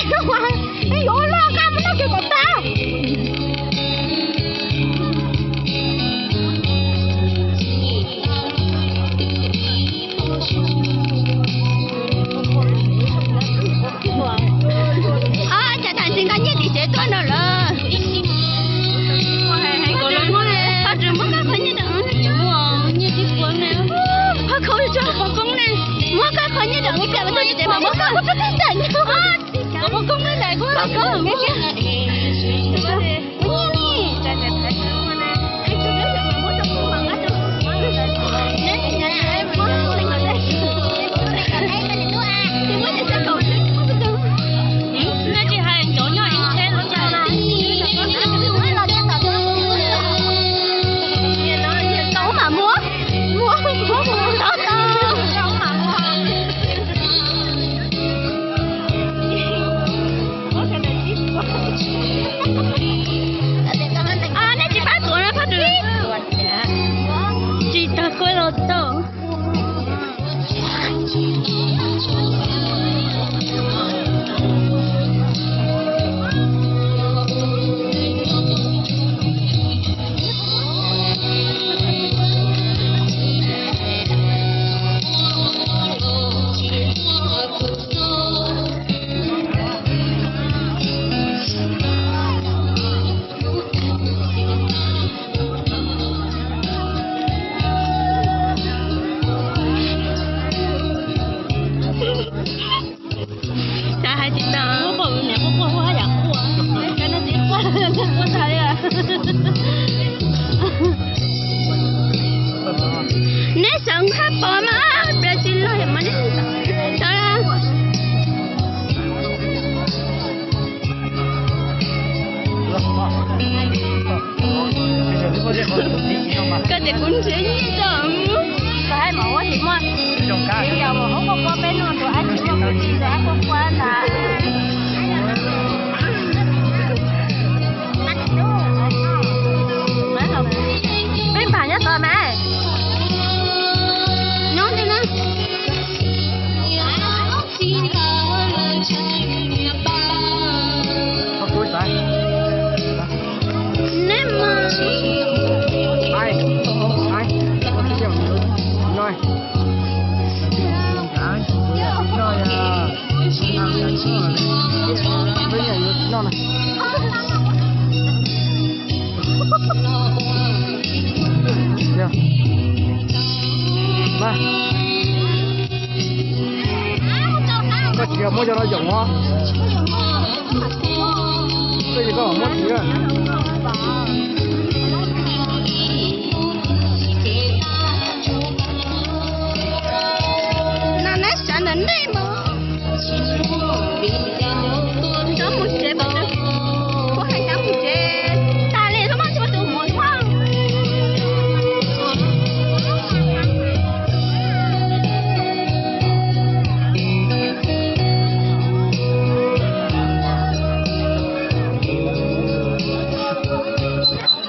哎呦，老干嘛那给我打？啊，这谈情感也得阶段了了。他怎么个可你等？你的光呢？他可以叫我公呢？我个可你等，你别问到你这把我不知道你啊！我公呢来过了，公没事。在台上我呢，哎，这个什么我都不忙啊，都不忙了。那我那个在，哎，那你多啊？我这是狗吃，我不懂。那这还鸟鸟一天了呀？倒马摸，倒。啊，那几把做了他就，几大块了都。啥还记得？我还养过，跟他自己过了，我啥呀？你上海爸妈不要进来嘛？你当然。cái gì cũng chỉ như đó có hai mẫu thì mua nhiều dầu mà không có qua bên luôn tụi anh chỉ mua chỉ để không qua là bên bà nhất rồi mẹ nhón đi nè ném mà ai rồi có chỉ mua cho nó dùng không? Cái gì có mua chỉ à? Nó nát chả đến đây mà.